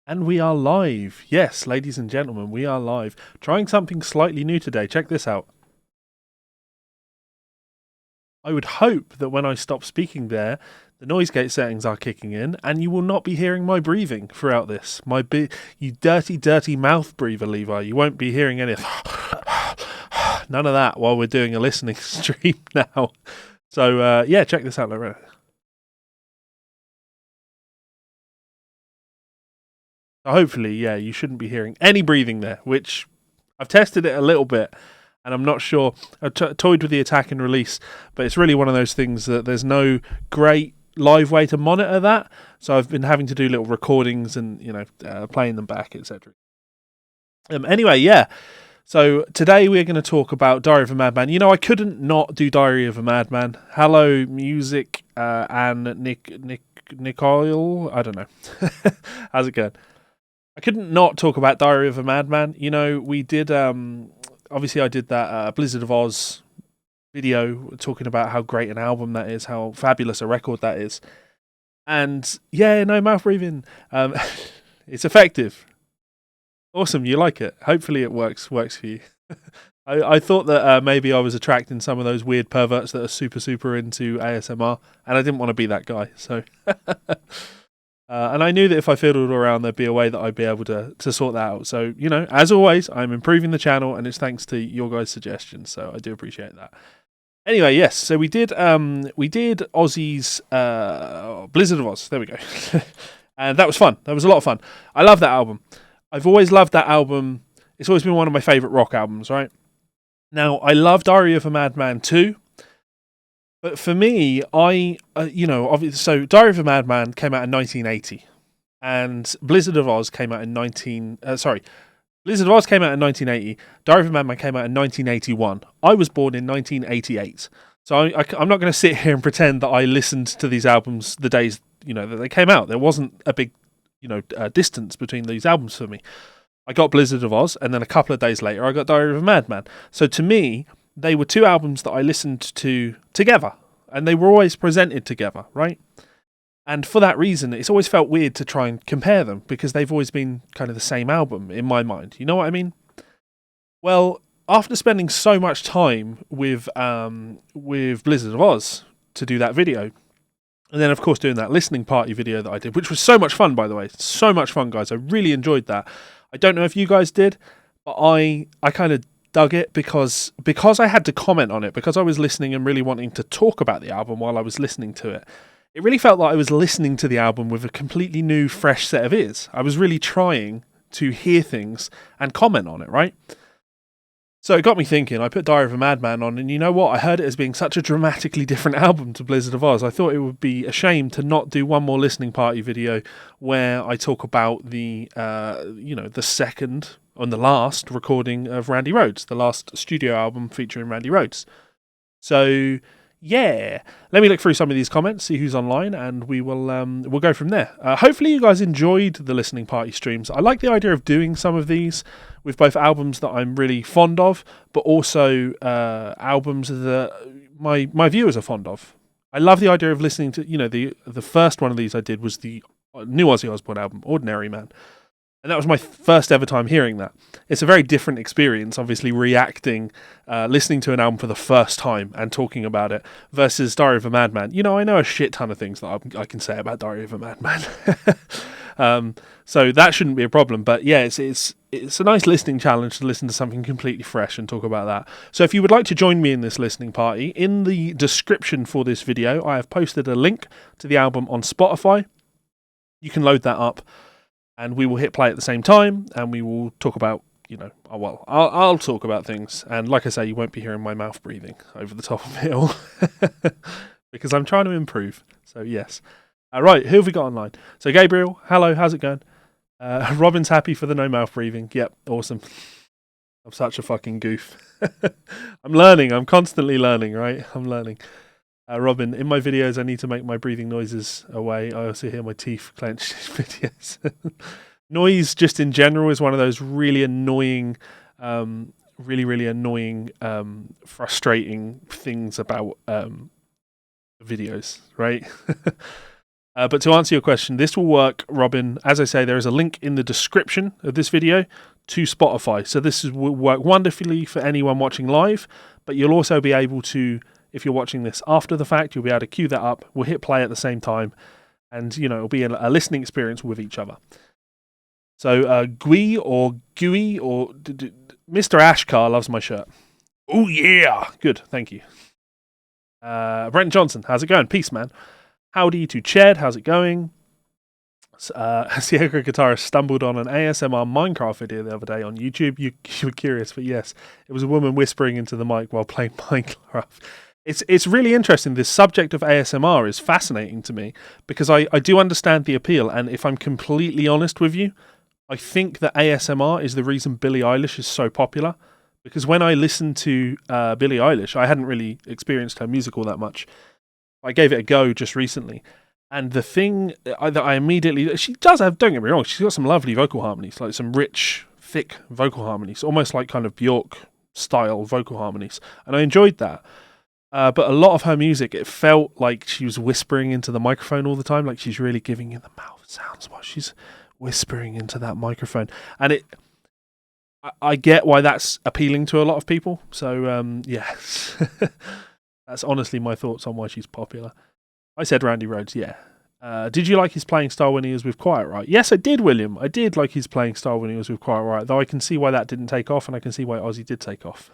And we are live. Yes, ladies and gentlemen, we are live. Trying something slightly new today. Check this out. I would hope that when I stop speaking there, the noise gate settings are kicking in and you will not be hearing my breathing throughout this. You dirty, dirty mouth breather, Levi. You won't be hearing any none of that while we're doing a listening stream now. So, yeah, check this out, Loretta. Hopefully, yeah, you shouldn't be hearing any breathing there, which I've tested it a little bit, and I'm not sure. I toyed with the attack and release, but it's really one of those things that there's no great live way to monitor that, so I've been having to do little recordings and, playing them back, etc. Anyway, yeah, so today we're going to talk about Diary of a Madman. You know, I couldn't not do Diary of a Madman. Hello, music, and Nicole. I don't know. How's it going? I couldn't not talk about Diary of a Madman. You know, we did, obviously I did that Blizzard of Oz video talking about how great an album that is, how fabulous a record that is. And yeah, no mouth breathing. It's effective. Awesome, you like it. Hopefully it works for you. I thought that maybe I was attracting some of those weird perverts that are super into ASMR, and I didn't want to be that guy, so... and I knew that if I fiddled around, there'd be a way that I'd be able to sort that out. So, as always, I'm improving the channel, and it's thanks to your guys' suggestions. So I do appreciate that. Anyway, yes. So we did Ozzy's Blizzard of Oz. There we go, and that was fun. That was a lot of fun. I love that album. I've always loved that album. It's always been one of my favourite rock albums. Right now, I love Diary of a Madman too. But for me, so Diary of a Madman came out in 1980, and Blizzard of Oz came out in Blizzard of Oz came out in 1980. Diary of a Madman came out in 1981. I was born in 1988, so I'm not going to sit here and pretend that I listened to these albums the days that they came out. There wasn't a big distance between these albums for me. I got Blizzard of Oz, and then a couple of days later, I got Diary of a Madman. So to me, they were two albums that I listened to together, and they were always presented together, right? And for that reason, it's always felt weird to try and compare them, because they've always been kind of the same album in my mind. You know what I mean? Well, after spending so much time with Blizzard of Oz to do that video, and then of course doing that listening party video that I did, which was so much fun, by the way. So much fun, guys. I really enjoyed that. I don't know if you guys did, but I kind of dug it because I had to comment on it, because I was listening and really wanting to talk about the album while I was listening to it. It really felt like I was listening to the album with a completely new, fresh set of ears. I was really trying to hear things and comment on it, right? So it got me thinking. I put Diary of a Madman on, and you know what? I heard it as being such a dramatically different album to Blizzard of Oz. I thought it would be a shame to not do one more listening party video where I talk about the second on the last recording of Randy Rhoads, the last studio album featuring Randy Rhoads. So, yeah, let me look through some of these comments, see who's online, and we'll go from there. Hopefully you guys enjoyed the listening party streams. I like the idea of doing some of these with both albums that I'm really fond of, but also albums that my viewers are fond of. I love the idea of listening to, the first one of these I did was the new Ozzy Osbourne album, Ordinary Man. And that was my first ever time hearing that. It's a very different experience, obviously, listening to an album for the first time and talking about it versus Diary of a Madman. I know a shit ton of things that I can say about Diary of a Madman. So that shouldn't be a problem. But yeah, it's a nice listening challenge to listen to something completely fresh and talk about that. So if you would like to join me in this listening party, in the description for this video, I have posted a link to the album on Spotify. You can load that up, and we will hit play at the same time, and we will talk about, I'll talk about things. And like I say, you won't be hearing my mouth breathing over the top of it all because I'm trying to improve. So, yes. Right, who have we got online? So, Gabriel, hello, how's it going? Robin's happy for the no mouth breathing. Yep, awesome. I'm such a fucking goof. I'm learning. I'm constantly learning, right? I'm learning. Robin, in my videos, I need to make my breathing noises away. I also hear my teeth clench in videos. Noise, just in general, is one of those really annoying, frustrating things about videos, right? But to answer your question, this will work, Robin. As I say, there is a link in the description of this video to Spotify. So will work wonderfully for anyone watching live, but you'll also be able to, if you're watching this after the fact, you'll be able to queue that up. We'll hit play at the same time, and it'll be a listening experience with each other. So Gui or Mr. Ashcar loves my shirt. Oh yeah, good, thank you. Brent Johnson, how's it going? Peace, man. Howdy to Ched, how's it going? Sierra Guitarist stumbled on an ASMR Minecraft video the other day on YouTube. You were curious, but yes, it was a woman whispering into the mic while playing Minecraft. It's really interesting. This subject of ASMR is fascinating to me because I do understand the appeal, and if I'm completely honest with you, I think that ASMR is the reason Billie Eilish is so popular. Because when I listened to Billie Eilish, I hadn't really experienced her music all that much. I gave it a go just recently. And the thing that I immediately... She does have, don't get me wrong, she's got some lovely vocal harmonies, like some rich, thick vocal harmonies, almost like kind of Bjork-style vocal harmonies. And I enjoyed that. But a lot of her music, it felt like she was whispering into the microphone all the time, like she's really giving you the mouth sounds while she's whispering into that microphone. And I get why that's appealing to a lot of people. So, yes. That's honestly my thoughts on why she's popular. I said Randy Rhoads, yeah. Did you like his playing style when he was with Quiet Riot? Yes, I did, William. I did like his playing style when he was with Quiet Riot, though I can see why that didn't take off, and I can see why Ozzy did take off.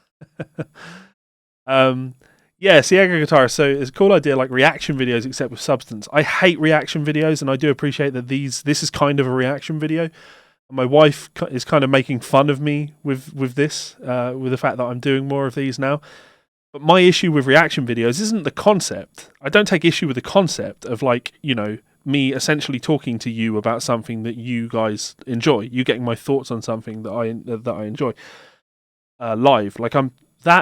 Yeah, Sierra Guitarist. So it's a cool idea, like reaction videos, except with substance. I hate reaction videos, and I do appreciate that this is kind of a reaction video. My wife is kind of making fun of me with this, with the fact that I'm doing more of these now. But my issue with reaction videos isn't the concept. I don't take issue with the concept of, like, me essentially talking to you about something that you guys enjoy. You getting my thoughts on something that I enjoy live. Like,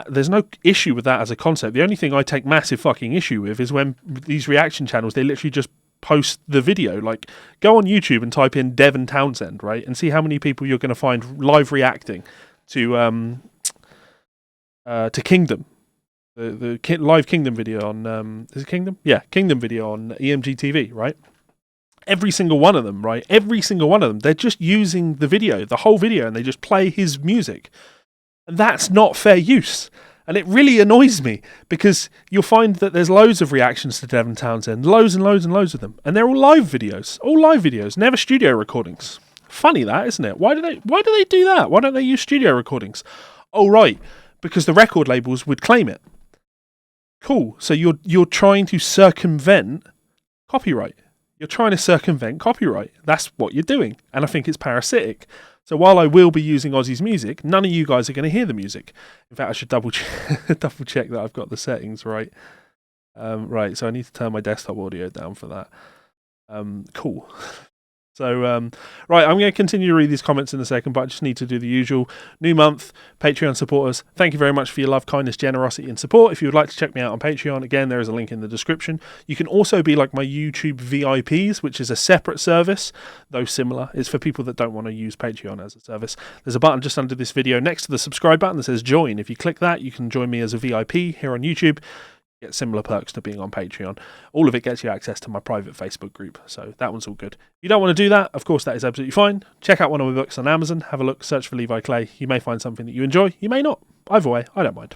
there's no issue with that as a concept. The only thing I take massive fucking issue with is when these reaction channels, they literally just post the video. Like, go on YouTube and type in Devon Townsend, right, and see how many people you're going to find live reacting to Kingdom. The live Kingdom video on, is it Kingdom? Yeah, Kingdom video on EMG TV, right? Every single one of them, right? Every single one of them. They're just using the video, the whole video, and they just play his music. And that's not fair use. And it really annoys me because you'll find that there's loads of reactions to Devon Townsend, loads and loads and loads of them. And they're all live videos, never studio recordings. Funny that, isn't it? Why do they do that? Why don't they use studio recordings? Oh, right, because the record labels would claim it. Cool. So you're trying to circumvent copyright. You're trying to circumvent copyright. That's what you're doing. And I think it's parasitic. So while I will be using Ozzy's music, none of you guys are going to hear the music. In fact, I should double check that I've got the settings right. Right, so I need to turn my desktop audio down for that. Cool. So, right, I'm going to continue to read these comments in a second, but I just need to do the usual. New month, Patreon supporters, thank you very much for your love, kindness, generosity, and support. If you would like to check me out on Patreon, again, there is a link in the description. You can also be like my YouTube VIPs, which is a separate service, though similar. It's for people that don't want to use Patreon as a service. There's a button just under this video next to the subscribe button that says join. If you click that, you can join me as a VIP here on YouTube. Get similar perks to being on Patreon. All of it gets you access to my private Facebook group, so that one's all good. If you don't want to do that, of course, that is absolutely fine. Check out one of my books on Amazon. Have a look, search for Levi Clay. You may find something that you enjoy. You may not. Either way, I don't mind.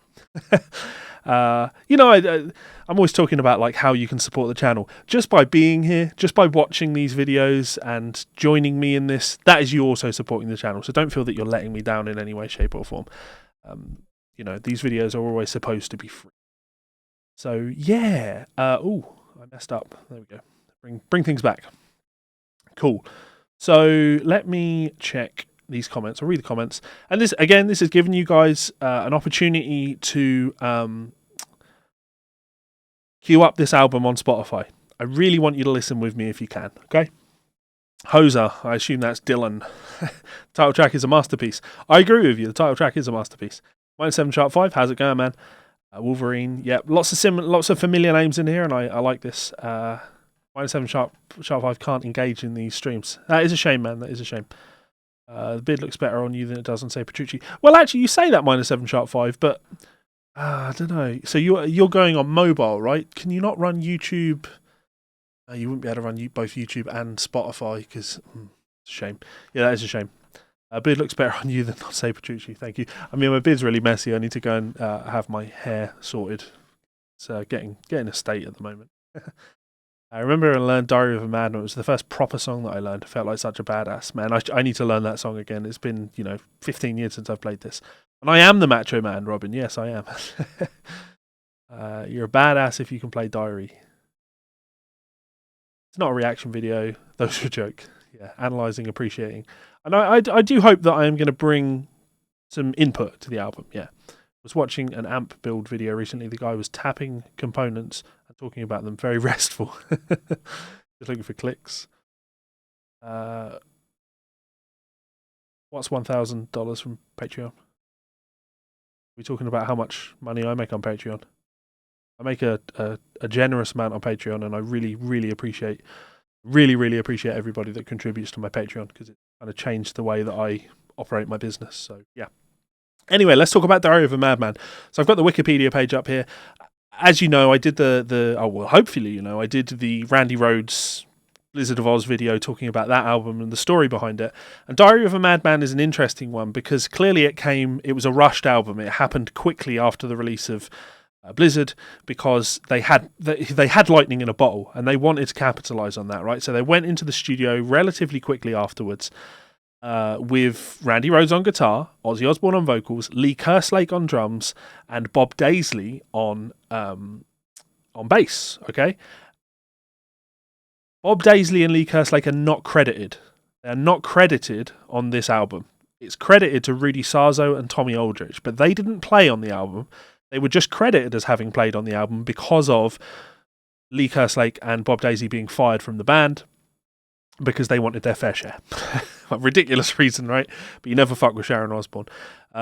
I'm always talking about like how you can support the channel. Just by being here, just by watching these videos and joining me in this, that is you also supporting the channel. So don't feel that you're letting me down in any way, shape or form. These videos are always supposed to be free. So yeah, I messed up. There we go. Bring things back. Cool. So let me check these comments. I'll read the comments. And this is giving you guys an opportunity to queue up this album on Spotify. I really want you to listen with me if you can. Okay. Hoser, I assume that's Dylan. Title track is a masterpiece. I agree with you. The title track is a masterpiece. -7 Sharp 5. How's it going, man? Wolverine, yeah, lots of familiar names in here, and I like this. -7 Sharp 5 can't engage in these streams. That is a shame, man. That is a shame. The beard looks better on you than it does on, say, Petrucci. Well, actually, you say that -7 Sharp 5, but I don't know. So you're going on mobile, right? Can you not run YouTube You wouldn't be able to run both YouTube and Spotify because it's a shame. Yeah, that is a shame. Beard looks better on you than not say Petrucci. Thank you. I mean, my beard's really messy. I need to go and have my hair sorted. It's getting a state at the moment. I remember I learned Diary of a Madman. It was the first proper song that I learned. I felt like such a badass. Man, I need to learn that song again. It's been, 15 years since I've played this. And I am the Macho Man, Robin. Yes, I am. You're a badass if you can play Diary. It's not a reaction video. Those were a joke. Yeah, analysing, appreciating. And I do hope that I am going to bring some input to the album. Yeah. I was watching an amp build video recently. The guy was tapping components and talking about them. Very restful. Just looking for clicks. What's $1,000 from Patreon? We're talking about how much money I make on Patreon. I make a generous amount on Patreon, and I really appreciate everybody that contributes to my Patreon, because it kind of changed the way that I operate my business. So yeah. Anyway, let's talk about Diary of a Madman. So I've got the Wikipedia page up here. As you know, I did hopefully I did the Randy Rhoads Blizzard of Oz video talking about that album and the story behind it. And Diary of a Madman is an interesting one because clearly it was a rushed album. It happened quickly after the release of Blizzard, because they had lightning in a bottle and they wanted to capitalize on that, right? So they went into the studio relatively quickly afterwards with Randy Rhoads on guitar, Ozzy Osbourne on vocals, Lee Kerslake on drums, and Bob Daisley on bass. Okay, Bob Daisley and Lee Kerslake are not credited. They are not credited on this album. It's credited to Rudy Sarzo and Tommy Aldrich, but they didn't play on the album. They were just credited as having played on the album because of Lee Kerslake and Bob Daisley being fired from the band because they wanted their fair share. A ridiculous reason, right? But you never fuck with Sharon Osbourne.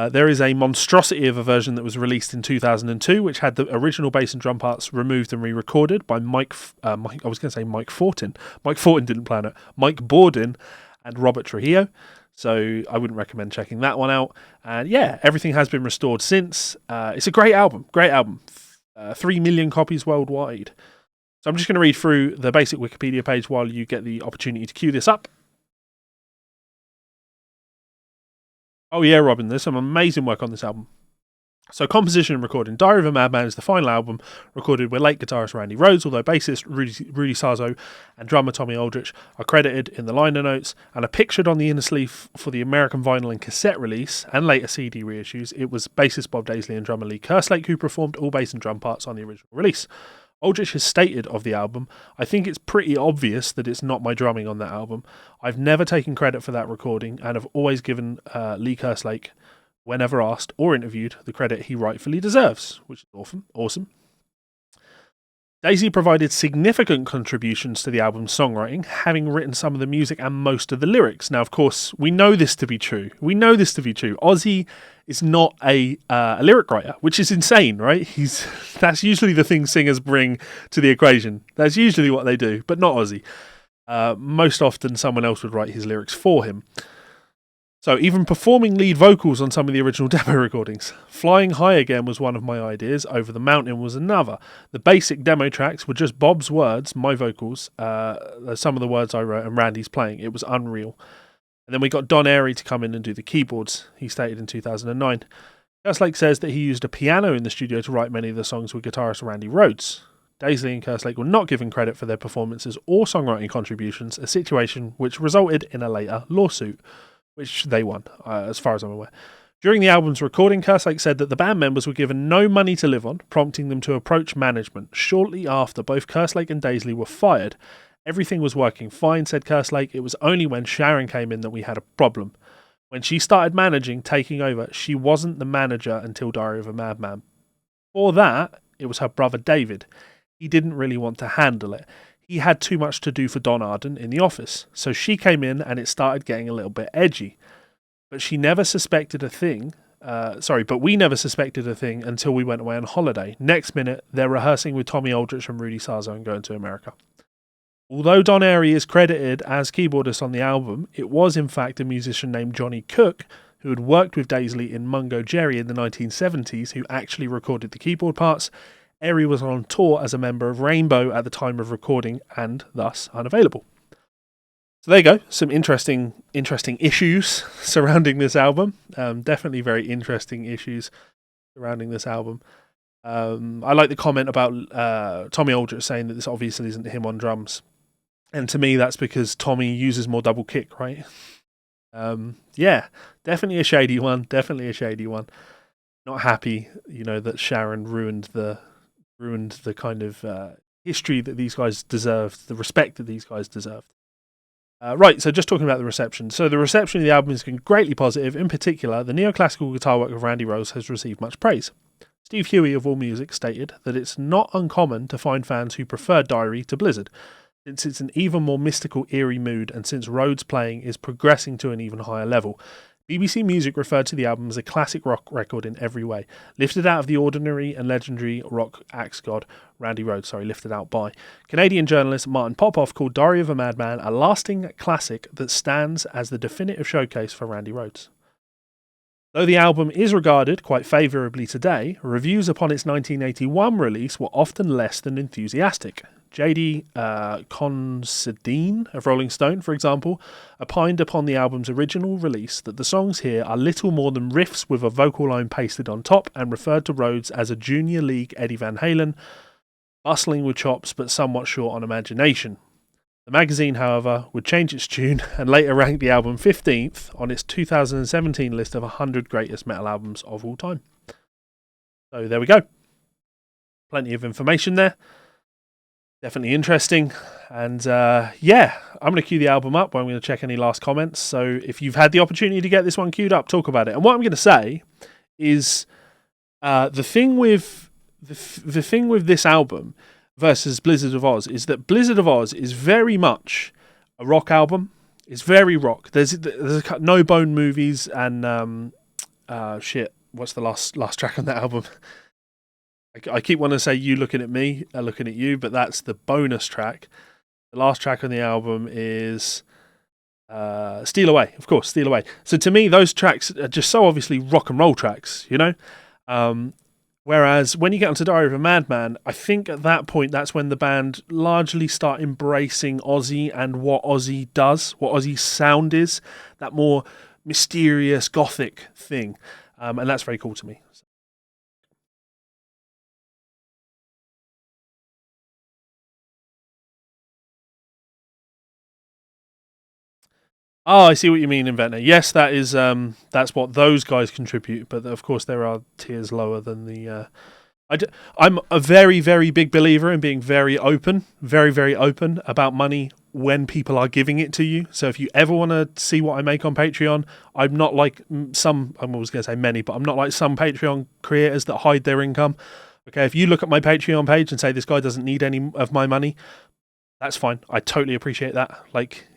There is a monstrosity of a version that was released in 2002, which had the original bass and drum parts removed and re-recorded by Mike Fortin. Mike Fortin didn't plan it. Mike Bordin and Robert Trujillo. So I wouldn't recommend checking that one out. And yeah, everything has been restored since. It's a great album. 3 million copies worldwide. So I'm just going to read through the basic Wikipedia page while you get the opportunity to cue this up. Oh yeah, Robin, there's some amazing work on this album. So composition and recording. Diary of a Madman is the final album recorded with late guitarist Randy Rhoads, although bassist Rudy Sarzo and drummer Tommy Aldrich are credited in the liner notes and are pictured on the inner sleeve for the American vinyl and cassette release and later CD reissues. It was bassist Bob Daisley and drummer Lee Kerslake who performed all bass and drum parts on the original release. Aldrich has stated of the album, "I think it's pretty obvious that it's not my drumming on that album. I've never taken credit for that recording and have always given Lee Kerslake, whenever asked or interviewed, the credit he rightfully deserves," which is awesome. Daisley provided significant contributions to the album's songwriting, having written some of the music and most of the lyrics. Now, of course, we know this to be true. Ozzy is not a lyric writer, which is insane, right? That's usually the thing singers bring to the equation. That's usually what they do, but not Ozzy. Most often, someone else would write his lyrics for him. So even performing lead vocals on some of the original demo recordings. Flying High Again was one of my ideas. Over the Mountain was another. The basic demo tracks were just Bob's words, my vocals, some of the words I wrote, and Randy's playing. It was unreal. And then we got Don Airey to come in and do the keyboards, he stated in 2009. Kerslake says that he used a piano in the studio to write many of the songs with guitarist Randy Rhoads. Daisley and Kerslake were not given credit for their performances or songwriting contributions, a situation which resulted in a later lawsuit, which they won, as far as I'm aware. During the album's recording, Kerslake said that the band members were given no money to live on, prompting them to approach management. Shortly after, both Kerslake and Daisley were fired. Everything was working fine, said Kerslake. It was only when Sharon came in that we had a problem. When she started taking over, she wasn't the manager until Diary of a Madman. For that, it was her brother David. He didn't really want to handle it. He had too much to do for Don Arden in the office. So she came in and it started getting a little bit edgy. But we never suspected a thing until we went away on holiday. Next minute, they're rehearsing with Tommy Aldrich and Rudy Sarzo and going to America. Although Don Airey is credited as keyboardist on the album, it was in fact a musician named Johnny Cook, who had worked with Daisley in Mungo Jerry in the 1970s, who actually recorded the keyboard parts. Airy was on tour as a member of Rainbow at the time of recording and thus unavailable. So there you go, some interesting issues surrounding this album. Definitely very interesting issues surrounding this album. I like the comment about Tommy Aldrich saying that this obviously isn't him on drums. And to me, that's because Tommy uses more double kick, right? Yeah, definitely a shady one. Not happy, that Sharon ruined the kind of history that these guys deserved, the respect that these guys deserved. Right, so just talking about the reception. So the reception of the album has been greatly positive. In particular, the neoclassical guitar work of Randy Rhoads has received much praise. Steve Huey of AllMusic stated that it's not uncommon to find fans who prefer Diary to Blizzard, since it's an even more mystical, eerie mood, and since Rhoads' playing is progressing to an even higher level. BBC Music referred to the album as a classic rock record in every way, lifted out of the ordinary and legendary rock axe god Randy Rhoads, lifted out by. Canadian journalist Martin Popoff called Diary of a Madman a lasting classic that stands as the definitive showcase for Randy Rhoads. Though the album is regarded quite favourably today, reviews upon its 1981 release were often less than enthusiastic. J.D. Considine of Rolling Stone, for example, opined upon the album's original release that the songs here are little more than riffs with a vocal line pasted on top, and referred to Rhoads as a junior league Eddie Van Halen, bustling with chops but somewhat short on imagination. The magazine, however, would change its tune and later ranked the album 15th on its 2017 list of 100 greatest metal albums of all time. So there we go. Plenty of information there. Definitely interesting. And I'm going to cue the album up, where I'm going to check any last comments. So if you've had the opportunity to get this one queued up, talk about it. And what I'm going to say is the thing with this album versus Blizzard of Oz is that Blizzard of Oz is very much a rock album. It's very rock. There's No Bone Movies and what's the last track on that album? I keep wanting to say You Looking at Me, Looking at You, but that's the bonus track. The last track on the album is Steal Away, of course, Steal Away. So to me, those tracks are just so obviously rock and roll tracks, Whereas when you get onto Diary of a Madman, I think at that point, that's when the band largely start embracing Ozzy and what Ozzy does, what Ozzy's sound is, that more mysterious gothic thing. And that's very cool to me. Oh, I see what you mean, Inventor. Yes, that is that's what those guys contribute, but of course there are tiers lower than the. I'm a very, very big believer in being very open about money when people are giving it to you. So if you ever want to see what I make on Patreon, I'm not like some. I'm always going to say many, but I'm not like some Patreon creators that hide their income. Okay, if you look at my Patreon page and say this guy doesn't need any of my money, that's fine. I totally appreciate that. Like,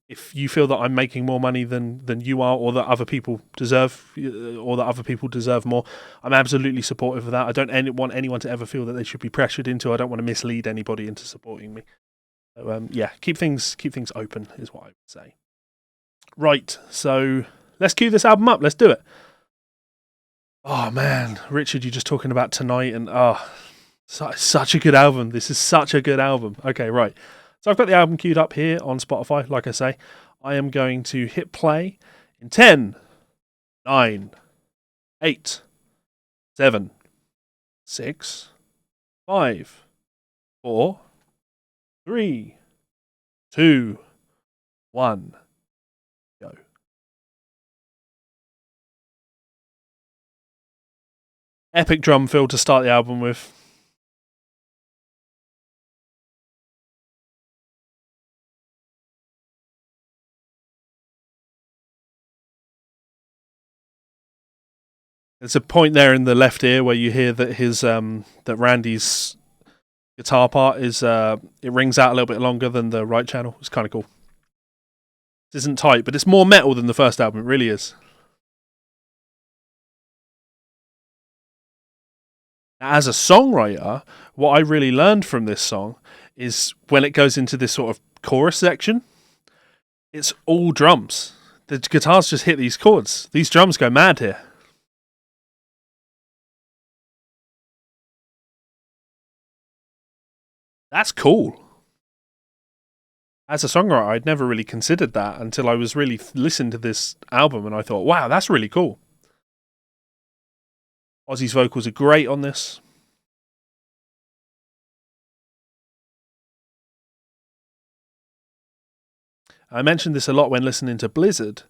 if you feel that I'm making more money than you are, or that other people deserve, more, I'm absolutely supportive of that. I don't want anyone to ever feel that they should be pressured into. I don't want to mislead anybody into supporting me. So, keep things open is what I would say. Right, so let's cue this album up. Let's do it. Oh man, Richard, you're just talking about Tonight, and such a good album. This is such a good album. Okay, right. So I've got the album queued up here on Spotify. Like I say, I am going to hit play in 10, 9, 8, 7, 6, 5, 4, 3, 2, 1, go. Epic drum fill to start the album with. There's a point there in the left ear where you hear that that Randy's guitar part is it rings out a little bit longer than the right channel. It's kind of cool. It isn't tight, but it's more metal than the first album. It really is. As a songwriter, what I really learned from this song is when it goes into this sort of chorus section, it's all drums. The guitars just hit these chords. These drums go mad here. That's cool. As a songwriter, I'd never really considered that until I was really listening to this album, and I thought, wow, that's really cool. Ozzy's vocals are great on this. I mentioned this a lot when listening to Blizzard.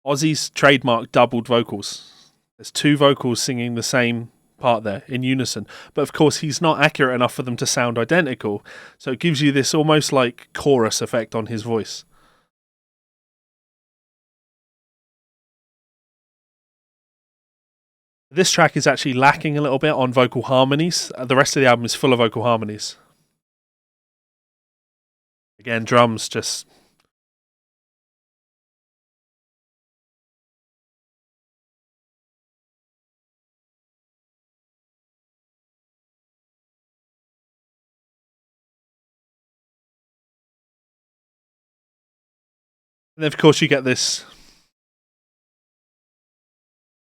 Ozzy's trademark doubled vocals. There's two vocals singing the same part there in unison, but of course he's not accurate enough for them to sound identical, so it gives you this almost like chorus effect on his voice. This track is actually lacking a little bit on vocal harmonies. The rest of the album is full of vocal harmonies. Again, drums just... And then, of course, you get this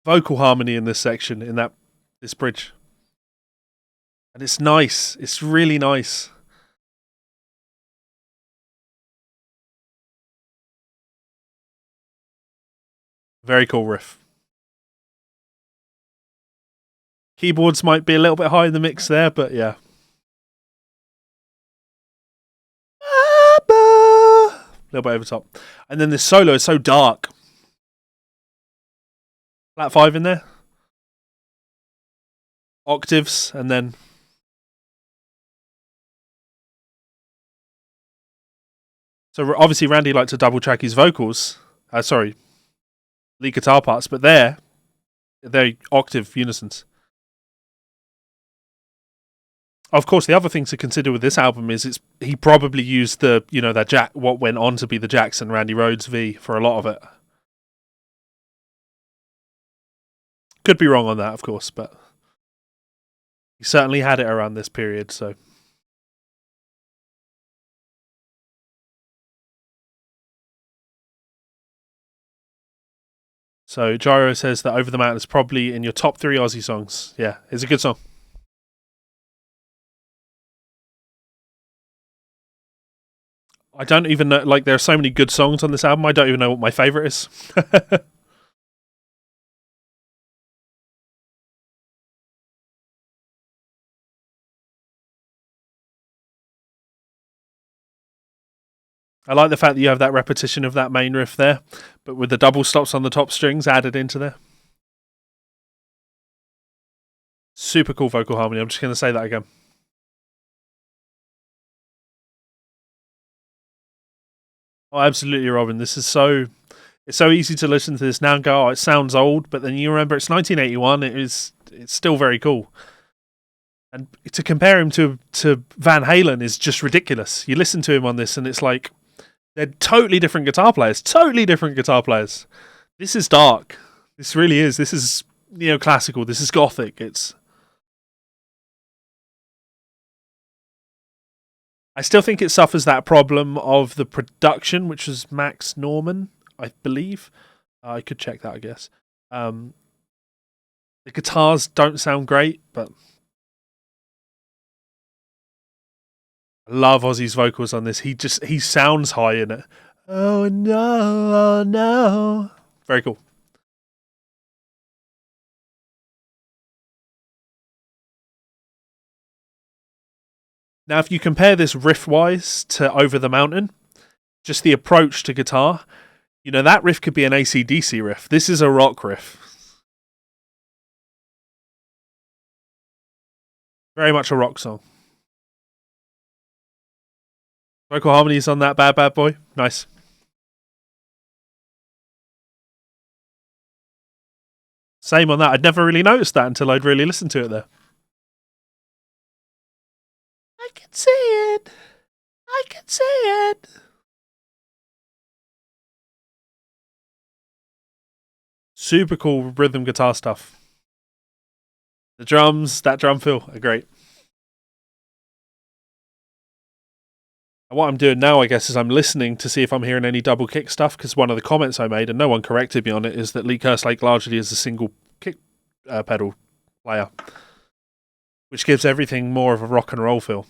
vocal harmony in this section, in this bridge. And it's nice. It's really nice. Very cool riff. Keyboards might be a little bit high in the mix there, but yeah. A little bit over top. And then this solo is so dark. Flat 5 in there. Octaves, and then... So obviously Randy liked to double track his vocals. Lead guitar parts, but they're octave unisons. Of course, the other thing to consider with this album is he probably used what went on to be the Jackson Randy Rhoads V for a lot of it. Could be wrong on that, of course, but he certainly had it around this period, so... So Gyro says that Over the Mountain is probably in your top 3 Ozzy songs. Yeah, it's a good song. I don't even know, like, there are so many good songs on this album, I don't even know what my favourite is. I like the fact that you have that repetition of that main riff there, but with the double stops on the top strings added into there. Super cool vocal harmony, I'm just going to say that again. Oh, absolutely, Robin. It's so easy to listen to this now and go, oh, it sounds old, but then you remember it's 1981, it's still very cool. And to compare him to Van Halen is just ridiculous. You listen to him on this and it's like, they're totally different guitar players. This is dark. This really is. This is neoclassical. This is gothic. I still think it suffers that problem of the production, which was Max Norman, I believe. I could check that, I guess. The guitars don't sound great, but I love Ozzy's vocals on this. He sounds high in it. Oh no, oh no. Very cool. Now, if you compare this riff-wise to Over the Mountain, just the approach to guitar, that riff could be an AC/DC riff. This is a rock riff. Very much a rock song. Vocal harmonies on that bad boy. Nice. Same on that. I'd never really noticed that until I'd really listened to it there. I can see it. I can see it. Super cool rhythm guitar stuff. The drums, that drum fill are great. And what I'm doing now, I guess, is I'm listening to see if I'm hearing any double kick stuff, because one of the comments I made, and no one corrected me on it, is that Lee Kerslake largely is a single kick pedal player, which gives everything more of a rock and roll feel.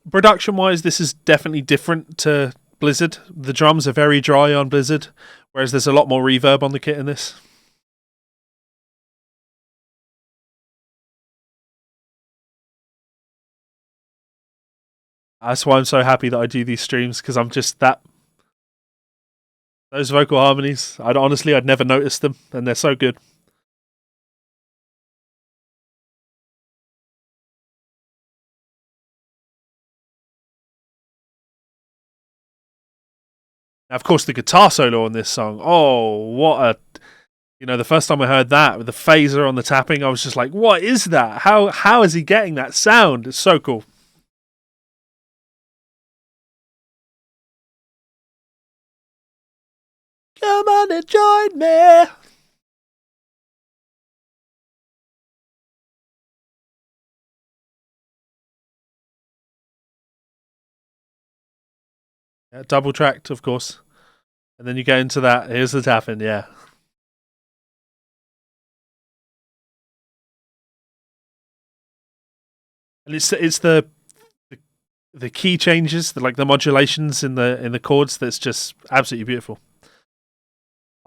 Production-wise, this is definitely different to Blizzard. The drums are very dry on Blizzard, whereas there's a lot more reverb on the kit in this. That's why I'm so happy that I do these streams, because I'm just that. Those vocal harmonies, I'd never noticed them, and they're so good. Now, of course, the guitar solo on this song. Oh, what a! The first time I heard that with the phaser on the tapping, I was just like, "What is that? How is he getting that sound? It's so cool." Come on and join me. Yeah, double tracked, of course. And then you get into that. Here's the tapping, yeah. And it's the key changes, the modulations in the chords. That's just absolutely beautiful.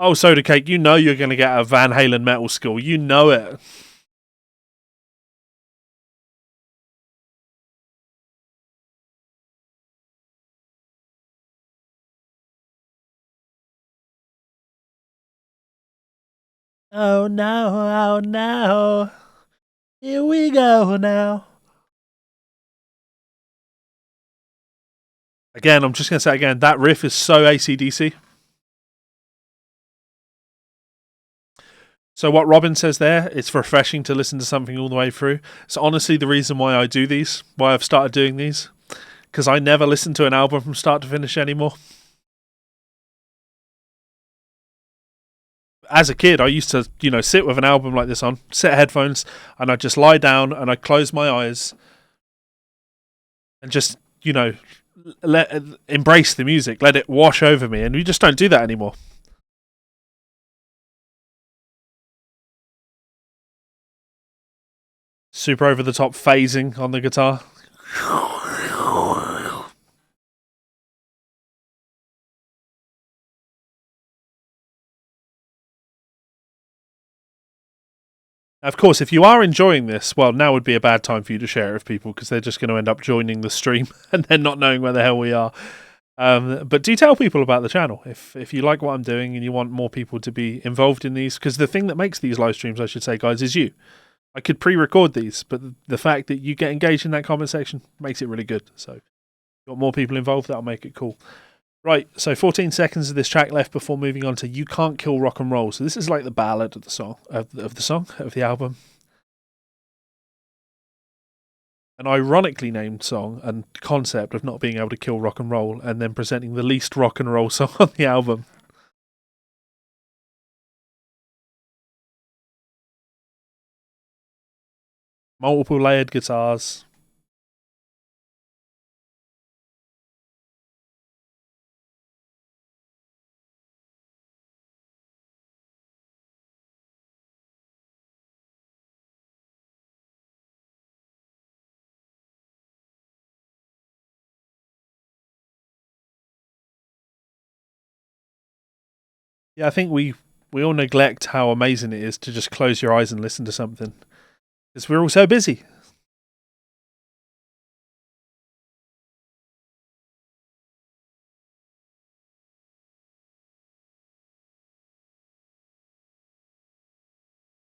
Oh, Soda Cake, you know you're going to get a Van Halen metal score. You know it. Oh no, oh no. Here we go now. Again, I'm just going to say again, that riff is so AC/DC. So what Robin says there, it's refreshing to listen to something all the way through. It's honestly the reason why I do these, why I've started doing these, because I never listen to an album from start to finish anymore. As a kid, I used to, sit with an album like this on, set headphones, and I'd just lie down and I'd close my eyes and just, embrace the music, let it wash over me, and we just don't do that anymore. Super over the top phasing on the guitar. Of course, if you are enjoying this, well, now would be a bad time for you to share it with people, because they're just going to end up joining the stream and then not knowing where the hell we are. But do tell people about the channel if you like what I'm doing and you want more people to be involved in these, because the thing that makes these live streams, I should say, guys, is you. I could pre-record these, but the fact that you get engaged in that comment section makes it really good. So, if you want more people involved, that'll make it cool. Right, so 14 seconds of this track left before moving on to "You Can't Kill Rock and Roll." So this is like the ballad of the song, of the album. An ironically named song and concept of not being able to kill rock and roll, and then presenting the least rock and roll song on the album. Multiple layered guitars. Yeah, I think we all neglect how amazing it is to just close your eyes and listen to something, because we're all so busy.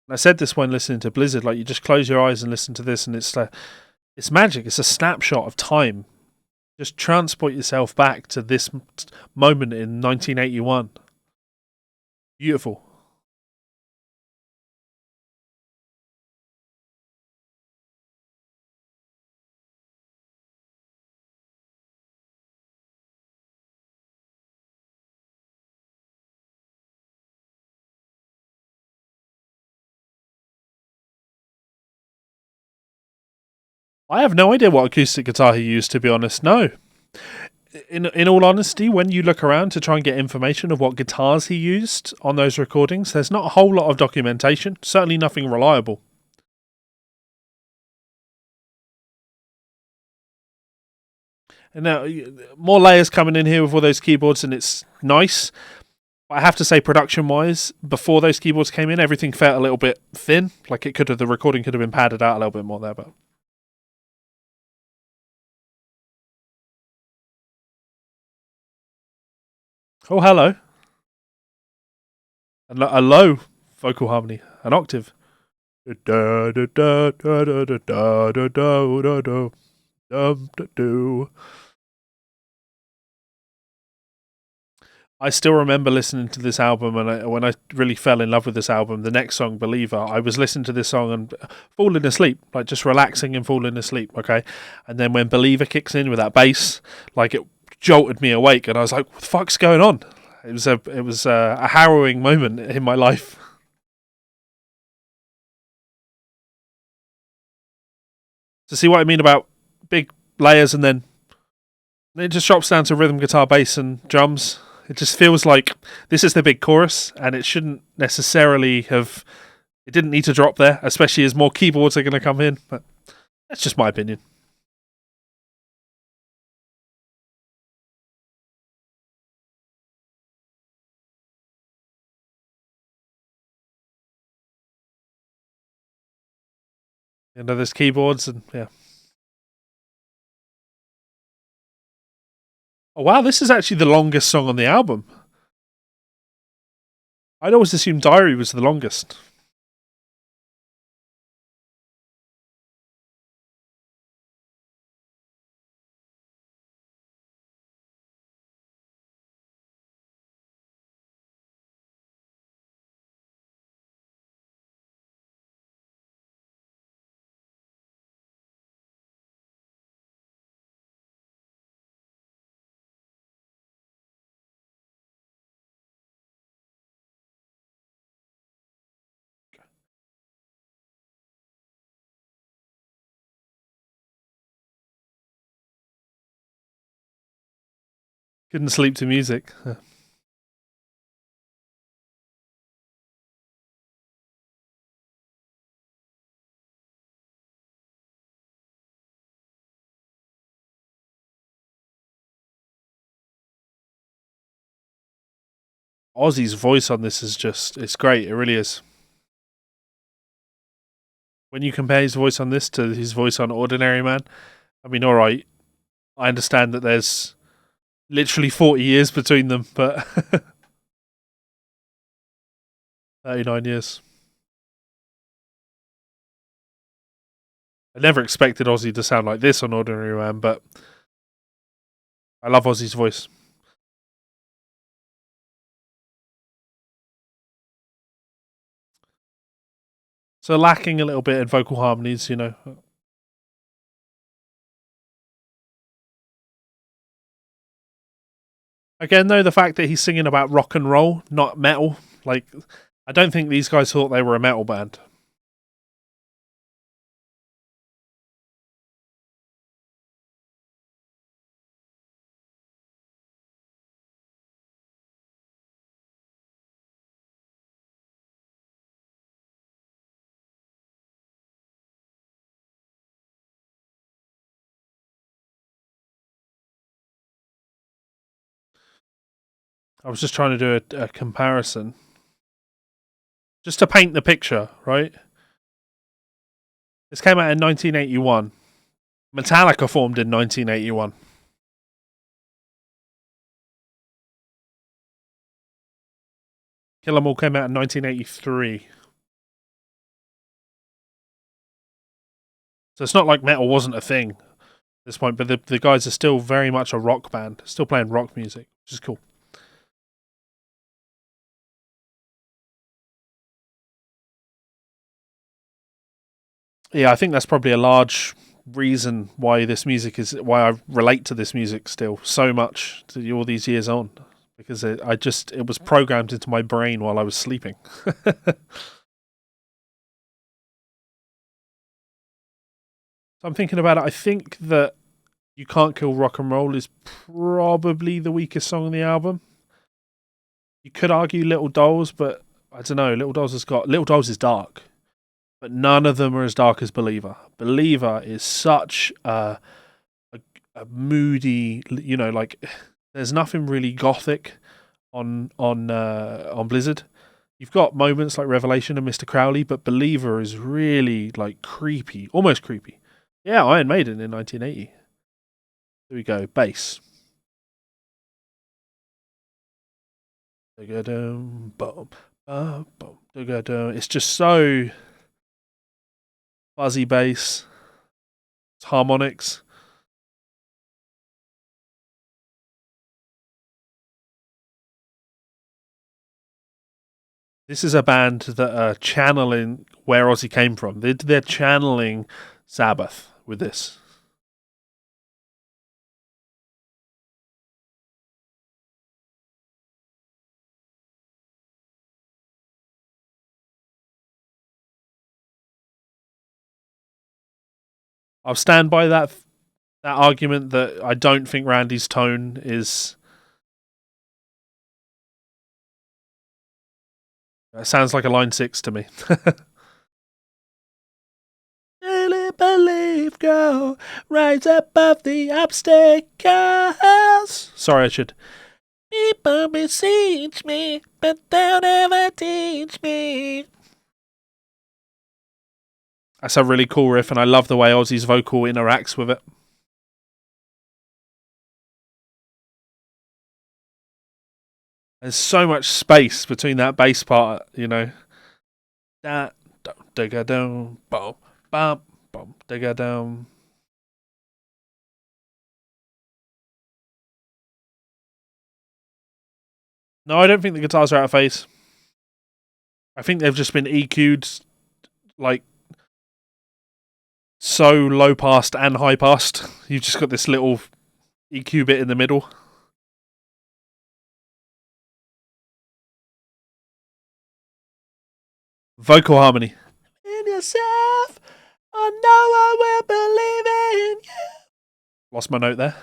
And I said this when listening to Blizzard, like, you just close your eyes and listen to this, and it's magic. It's a snapshot of time. Just transport yourself back to this moment in 1981. Beautiful. I have no idea what acoustic guitar he used, to be honest. No. In all honesty, when you look around to try and get information of what guitars he used on those recordings, there's not a whole lot of documentation. Certainly nothing reliable. And now more layers coming in here with all those keyboards, and it's nice. But I have to say, production-wise, before those keyboards came in, everything felt a little bit thin. Like the recording could have been padded out a little bit more there. But oh, hello, a low vocal harmony, an octave. Da da da da da da da da da da da. I still remember listening to this album, and when I really fell in love with this album, the next song, Believer, I was listening to this song and falling asleep, like just relaxing and falling asleep, okay? And then when Believer kicks in with that bass, like it jolted me awake, and I was like, what the fuck's going on? It was a harrowing moment in my life. To see what I mean about big layers and then it just drops down to rhythm guitar, bass, and drums. It just feels like this is the big chorus, and it shouldn't necessarily have. It didn't need to drop there, especially as more keyboards are going to come in. But that's just my opinion. You know, there's keyboards and yeah. Oh wow, this is actually the longest song on the album. I'd always assumed Diary was the longest. Couldn't sleep to music. Ozzy's voice on this is it's great. It really is. When you compare his voice on this to his voice on Ordinary Man, I mean, alright, I understand that there's literally 40 years between them, but 39 years. I never expected Ozzy to sound like this on Ordinary Man, but I love Ozzy's voice. So lacking a little bit in vocal harmonies, you know. Again, though, the fact that he's singing about rock and roll, not metal, like, I don't think these guys thought they were a metal band. I was just trying to do a comparison. Just to paint the picture, right? This came out in 1981. Metallica formed in 1981. Kill 'Em All came out in 1983. So it's not like metal wasn't a thing at this point, but the guys are still very much a rock band, still playing rock music, which is cool. Yeah, I think that's probably a large reason why why I relate to this music still so much to all these years on, because it was programmed into my brain while I was sleeping. So I'm thinking about it. I think that You Can't Kill Rock and Roll is probably the weakest song on the album. You could argue Little Dolls, but I don't know. Little Dolls is dark, but none of them are as dark as Believer. Believer is such a moody. You know, like there's nothing really gothic on Blizzard. You've got moments like Revelation and Mr. Crowley, but Believer is really like creepy, almost creepy. Yeah, Iron Maiden in 1980. There we go, bass. It's just so fuzzy bass, it's harmonics. This is a band that are channeling where Ozzy came from. They're channeling Sabbath with this. I'll stand by that argument that I don't think Randy's tone is. It sounds like a line 6 to me. Really believe, go rise above the obstacles. Sorry, I should. People beseech me, but they'll never teach me. That's a really cool riff, and I love the way Ozzy's vocal interacts with it. There's so much space between that bass part, you know. That digga down, boom, bum, boom, digga down. No, I don't think the guitars are out of phase. I think they've just been EQ'd like so low passed and high passed. You've just got this little EQ bit in the middle. Vocal harmony. In yourself, I know I will believe in you. Lost my note there.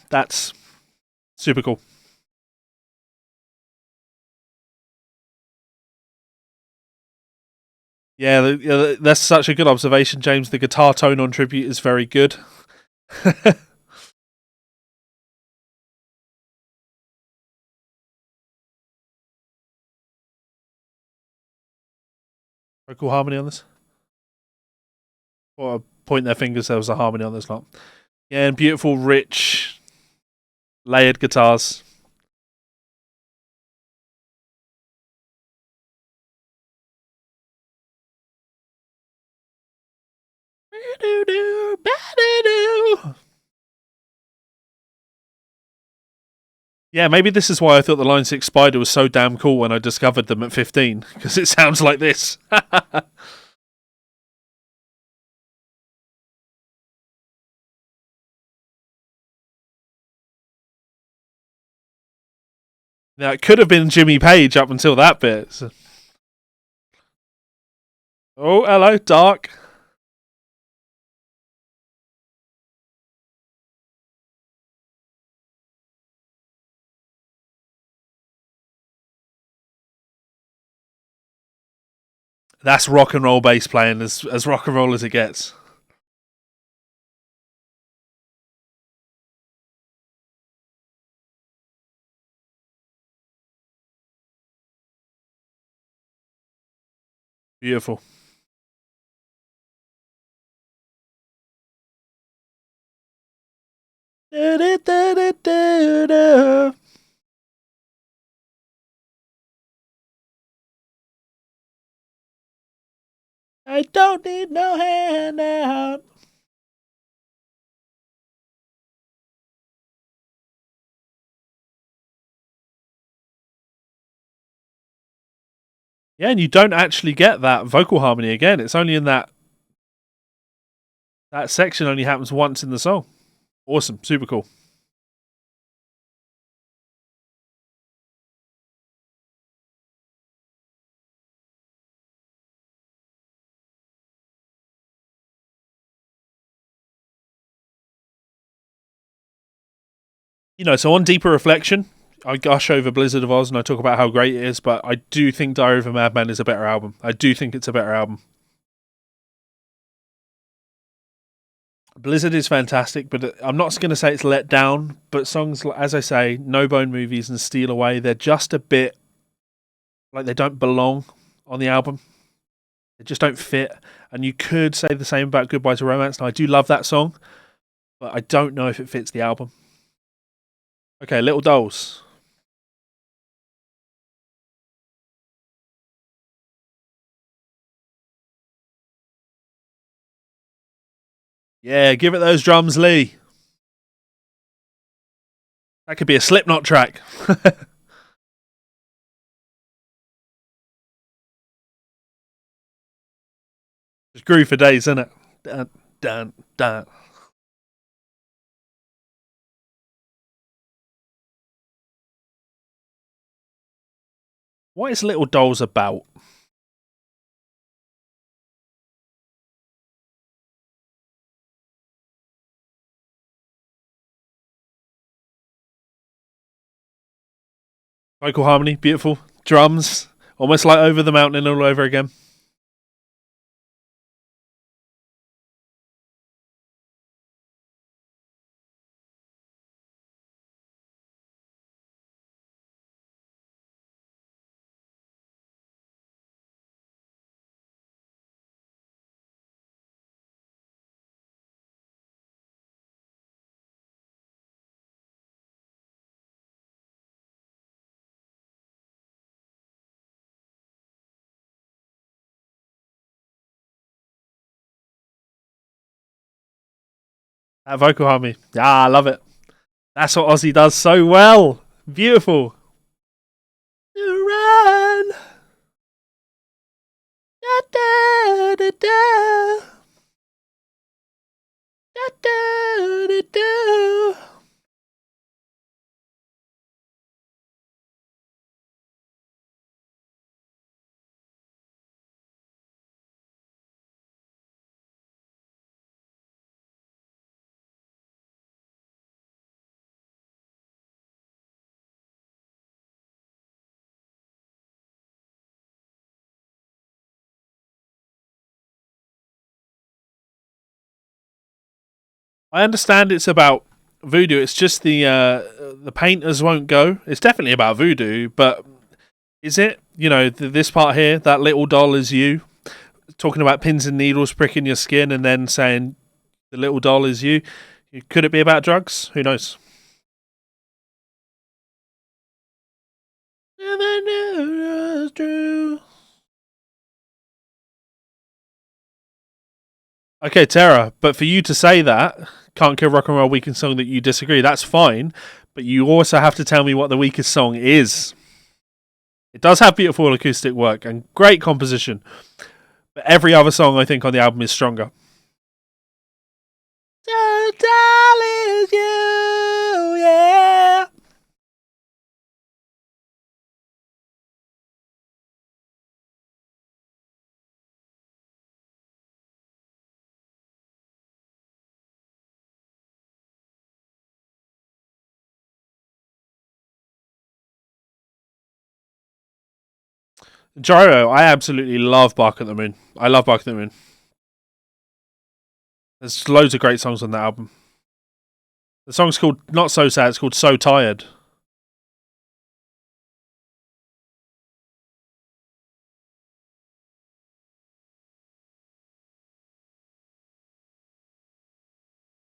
That's super cool. Yeah, that's such a good observation, James. The guitar tone on Tribute is very good. Vocal harmony on this. Or point their fingers, there was a harmony on this lot. Yeah, and beautiful, rich, layered guitars. Yeah, maybe this is why I thought the Line 6 Spider was so damn cool when I discovered them at 15, because it sounds like this. Now, it could have been Jimmy Page up until that bit. So. Oh, hello, Dark. That's rock and roll bass playing as rock and roll as it gets. Beautiful. I don't need no handout. Yeah, and you don't actually get that vocal harmony again. It's only in that section. Only happens once in the song. Awesome, super cool. You know, so on deeper reflection, I gush over Blizzard of Oz and I talk about how great it is, but I do think Diary of a Madman is a better album. I do think it's a better album. Blizzard is fantastic, but I'm not going to say it's let down. But songs, as I say, No Bone Movies and Steal Away, they're just a bit like they don't belong on the album. They just don't fit. And you could say the same about Goodbye to Romance. Now, I do love that song, but I don't know if it fits the album. Okay, Little Dolls. Yeah, give it those drums, Lee. That could be a Slipknot track. Just groove for days, isn't it? Dun, dun, dun. What is Little Dolls about? Vocal harmony, beautiful. Drums, almost like Over the Mountain all over again. That vocal harmony. Ah, I love it. That's what Ozzy does so well. Beautiful. Run. Da, da, da, da. Da, da, da, da. I understand it's about voodoo. It's just the painters won't go. It's definitely about voodoo, but is it? You know, this part here, that little doll is you, talking about pins and needles pricking your skin, and then saying the little doll is you. Could it be about drugs? Who knows? Never knew it was true. Okay, Tara, but for you to say that, Can't Kill Rock and Roll weakest song that you disagree, that's fine, but you also have to tell me what the weakest song is. It does have beautiful acoustic work and great composition, but every other song I think on the album is stronger. Total is you, yeah. Gyro, I absolutely love Bark at the Moon. I love Bark at the Moon. There's loads of great songs on that album. The song's called not So Sad, it's called So Tired.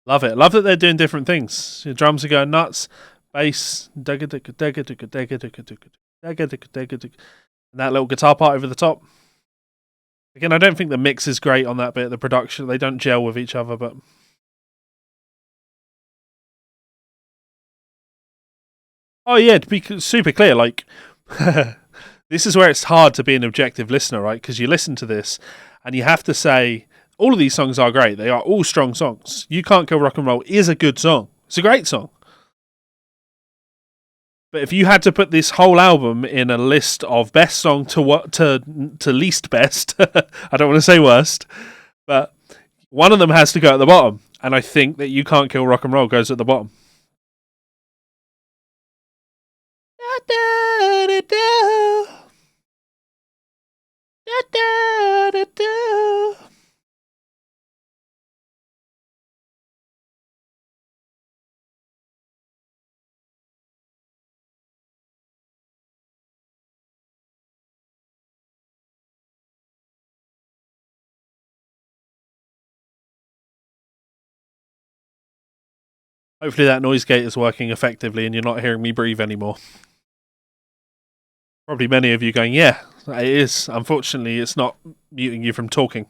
Love it. Love that they're doing different things. Your drums are going nuts. Bass, and that little guitar part over the top. Again, I don't think the mix is great on that bit. The production, they don't gel with each other, but oh yeah, to be super clear, like this is where it's hard to be an objective listener, right? Because you listen to this and you have to say all of these songs are great. They are all strong songs. You Can't Kill Rock and Roll is a good song. It's a great song. But if you had to put this whole album in a list of best song to what to least best, I don't want to say worst, but one of them has to go at the bottom. And I think that You Can't Kill Rock and Roll goes at the bottom. da, da, da. Da, da, da, da. Hopefully that noise gate is working effectively and you're not hearing me breathe anymore. Probably many of you going, yeah, it is. Unfortunately, it's not muting you from talking.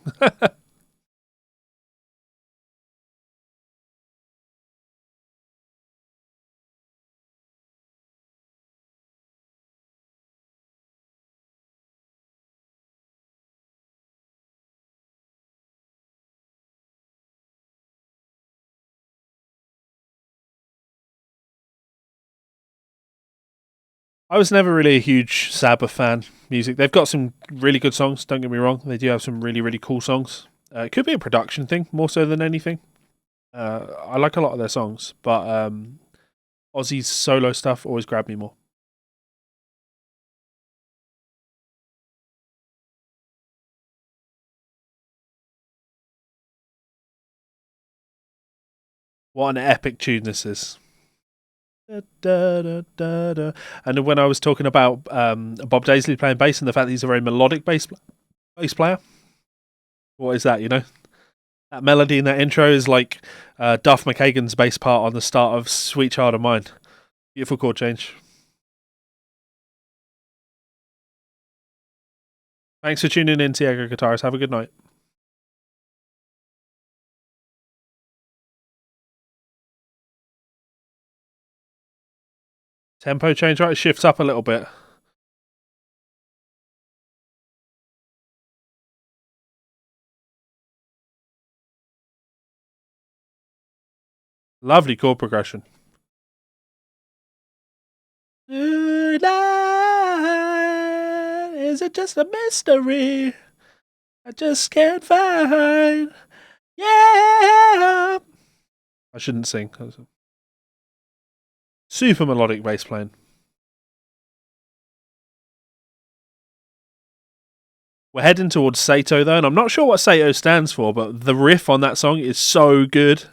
I was never really a huge Sabbath fan music. They've got some really good songs, don't get me wrong. They do have some really, really cool songs. It could be a production thing more so than anything. I like a lot of their songs, but Ozzy's solo stuff always grabbed me more. What an epic tune this is. Da, da, da, da. And when I was talking about Bob Daisley playing bass and the fact that he's a very melodic bass player, what is that, you know? That melody in that intro is like Duff McKagan's bass part on the start of Sweet Child of Mine. Beautiful chord change. Thanks for tuning in, Tiago Guitarist. Have a good night. Tempo change, right? It shifts up a little bit. Lovely chord progression. Tonight, is it just a mystery I just can't find? Yeah. I shouldn't sing. Super melodic bass playing. We're heading towards Sato though, and I'm not sure what Sato stands for, but the riff on that song is so good.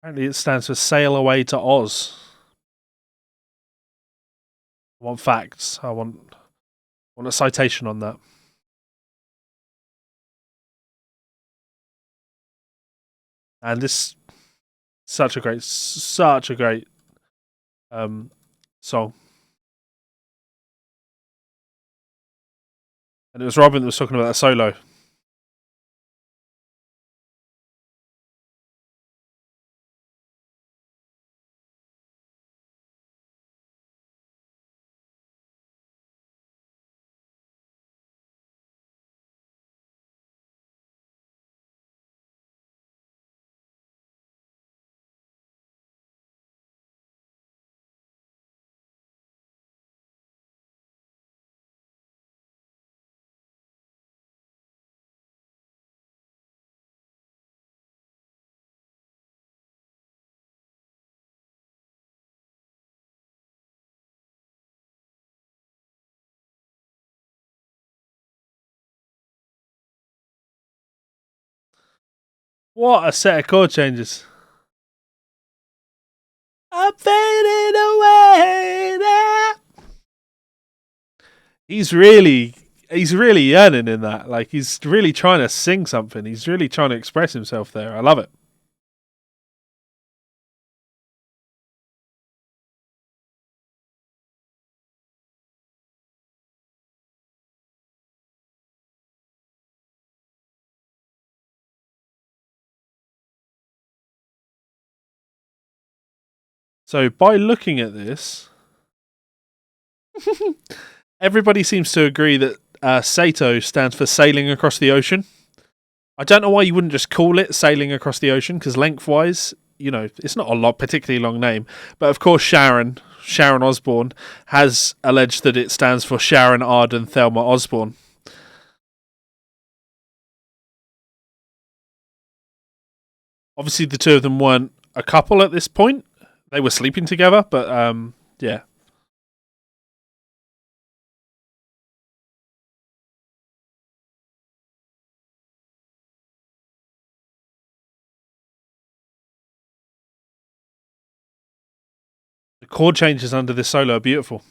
Apparently it stands for Sail Away to Oz. I want facts. I want a citation on that. And this such a great song. And it was Robin that was talking about that solo. What a set of chord changes. I'm fading away now. He's really yearning in that. Like, he's really trying to sing something. He's really trying to express himself there. I love it. So, by looking at this, everybody seems to agree that Sato stands for sailing across the ocean. I don't know why you wouldn't just call it sailing across the ocean, because lengthwise, you know, it's not a particularly long name. But of course, Sharon Sharon Osbourne, has alleged that it stands for Sharon Arden Thelma Osbourne. Obviously, the two of them weren't a couple at this point. They were sleeping together, but yeah. The chord changes under this solo are beautiful.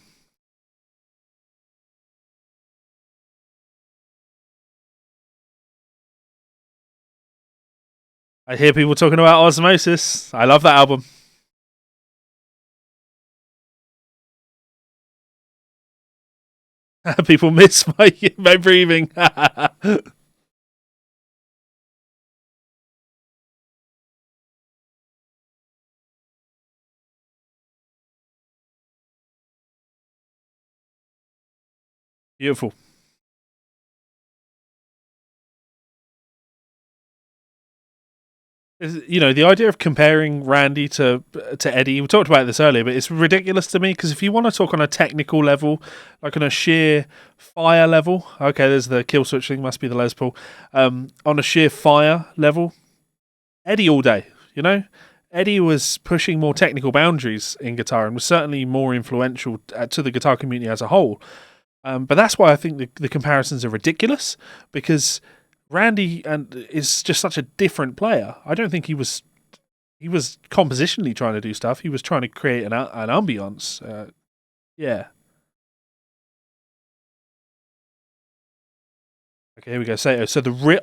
I hear people talking about Osmosis. I love that album. People miss my breathing. Beautiful. You know, the idea of comparing Randy to Eddie, we talked about this earlier, but it's ridiculous to me because if you want to talk on a technical level, like on a sheer fire level, okay, there's the kill switch thing, must be the Les Paul. On a sheer fire level, Eddie all day, you know? Eddie was pushing more technical boundaries in guitar and was certainly more influential to the guitar community as a whole. But that's why I think the comparisons are ridiculous, because Randy is just such a different player. I don't think he was compositionally trying to do stuff. He was trying to create an ambience. Yeah. Okay, here we go. So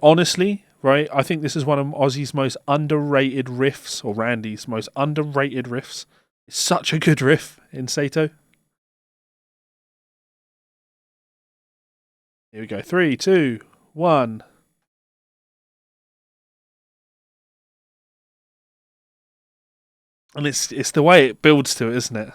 honestly, right? I think this is one of Ozzy's most underrated riffs, or Randy's most underrated riffs. It's such a good riff in Sato. Here we go. 3, 2, 1. And it's the way it builds to it, isn't it?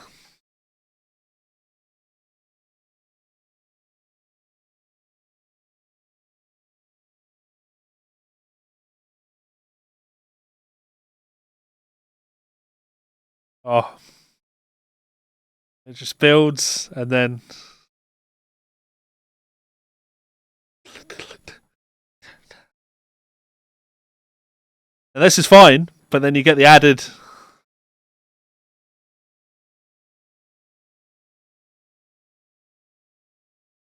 Oh, it just builds and then. And this is fine, but then you get the added.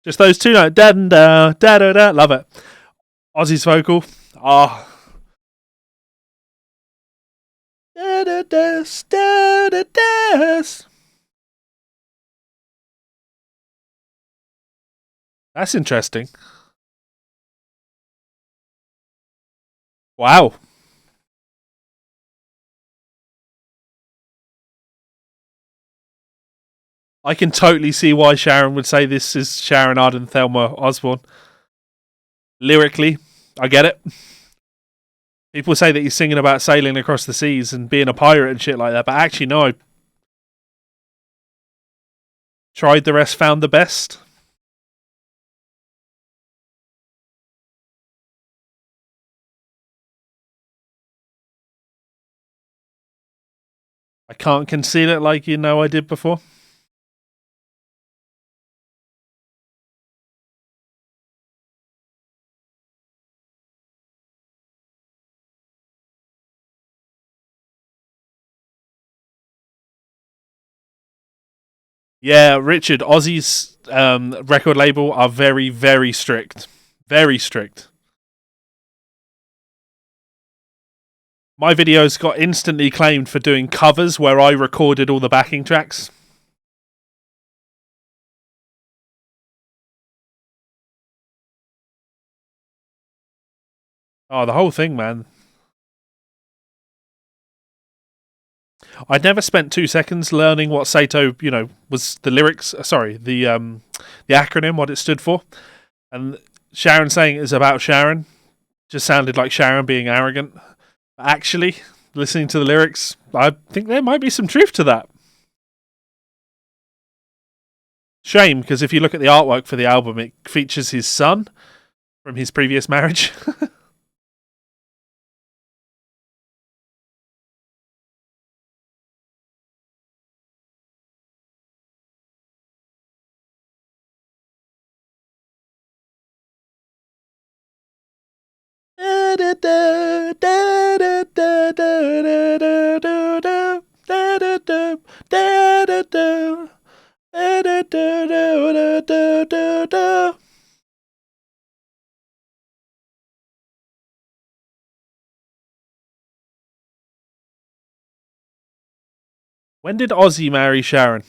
Just those two notes. Da da da da da. Love it. Ozzy's vocal. Ah. Da da da da da da. That's interesting. Wow. I can totally see why Sharon would say this is Sharon Arden Thelma Osbourne. Lyrically, I get it. People say that he's singing about sailing across the seas and being a pirate and shit like that, but actually, no. I tried the rest, found the best. I can't conceal it like you know I did before. Yeah, Richard, Ozzy's record label are very, very strict. Very strict. My videos got instantly claimed for doing covers where I recorded all the backing tracks. Oh, the whole thing, man. I'd never spent 2 seconds learning what Sato, was the lyrics. Sorry, the acronym, what it stood for, and Sharon saying it is about Sharon just sounded like Sharon being arrogant. Actually, listening to the lyrics, I think there might be some truth to that. Shame, because if you look at the artwork for the album, it features his son from his previous marriage. When did Ozzy marry Sharon?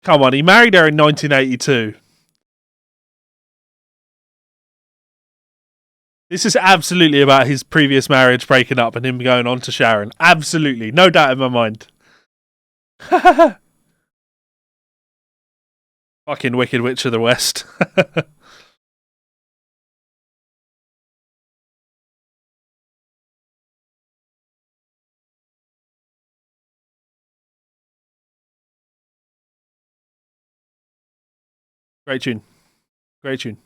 Come on, he married her in 1982. This is absolutely about his previous marriage breaking up and him going on to Sharon. Absolutely. No doubt in my mind. Fucking Wicked Witch of the West. Great tune. Great tune.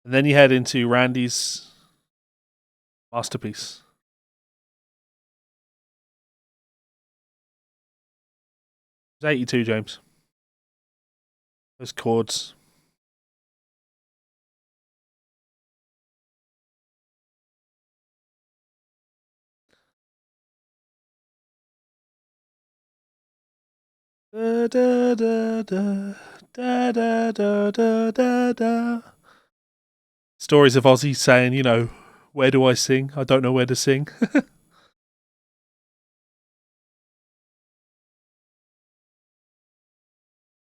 And then you head into Randy's masterpiece. It was 82, James. Those chords. Da, da, da, da, da, da, da, da, da. Stories of Ozzy saying, you know, where do I sing? I don't know where to sing.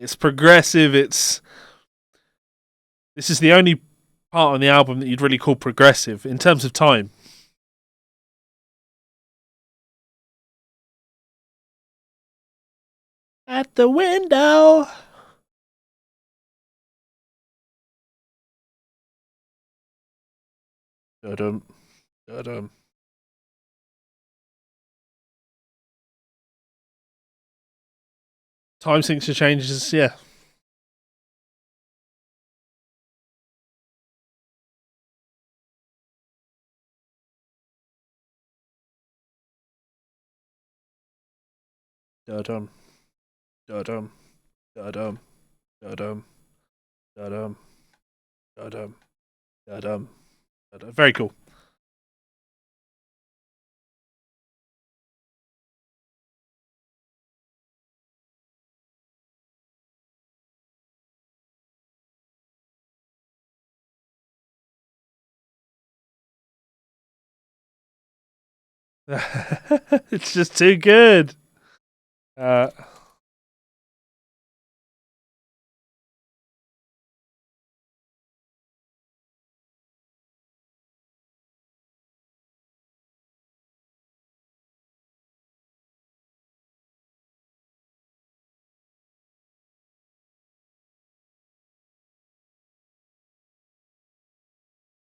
It's progressive. This is the only part on the album that you'd really call progressive in terms of time. At the window. Da-dum, da-dum. Time signature changes, yeah. Da-dum, da-dum, da-dum, da-dum, da-dum, da-dum, da-dum, da-dum. Very cool. It's just too good.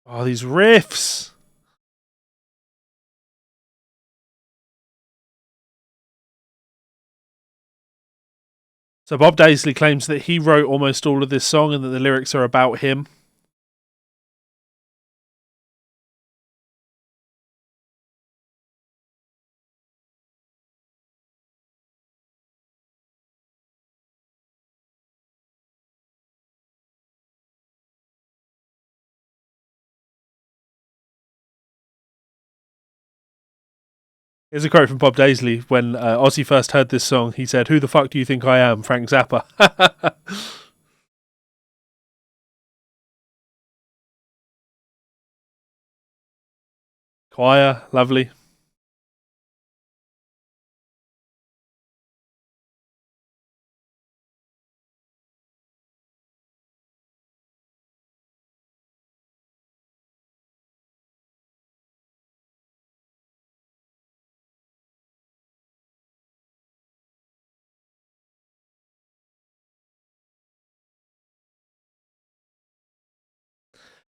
Oh, these riffs. So Bob Daisley claims that he wrote almost all of this song and that the lyrics are about him. Here's a quote from Bob Daisley. When Ozzy first heard this song, he said, "Who the fuck do you think I am, Frank Zappa?" Choir, lovely.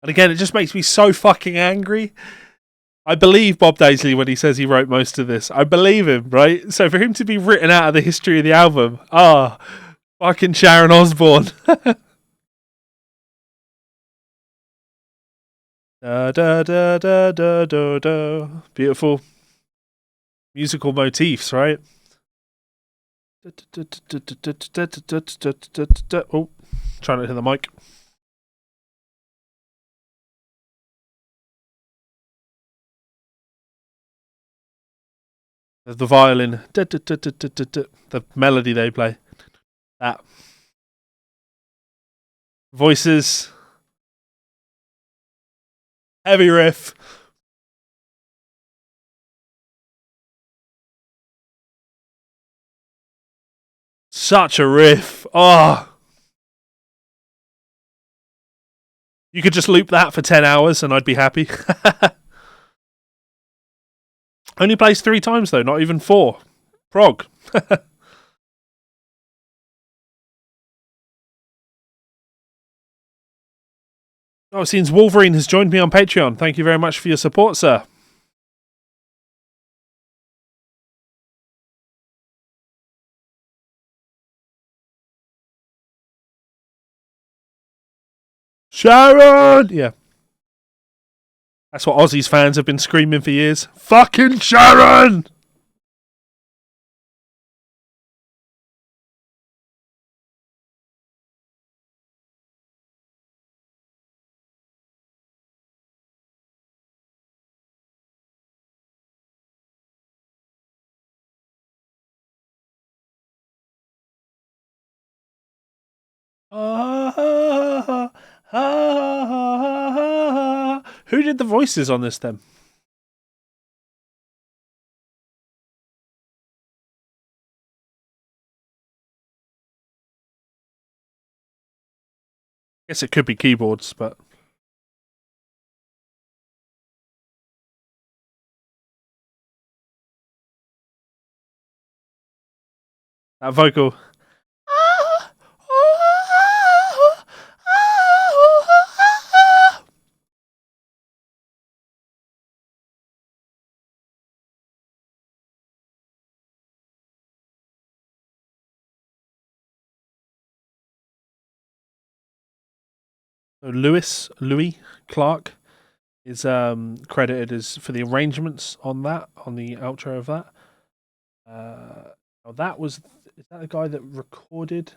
And again, it just makes me so fucking angry. I believe Bob Daisley when he says he wrote most of this. I believe him, right? So for him to be written out of the history of the album, fucking Sharon Osbourne. Da, da, da, da, da, da, da. Beautiful musical motifs, right? Oh, trying to hit the mic. The violin, the melody they play. That voices, heavy riff. Such a riff. Oh. You could just loop that for 10 hours and I'd be happy. Only plays 3 times though, not even 4. Prog. Oh, it seems Wolverine has joined me on Patreon. Thank you very much for your support, sir. Sharon! Yeah. That's what Ozzy's fans have been screaming for years. Fucking Sharon! Who did the voices on this then? I guess it could be keyboards, but that vocal. So Louis Clark is credited as for the arrangements on that, on the outro of that. Is that the guy that recorded? Is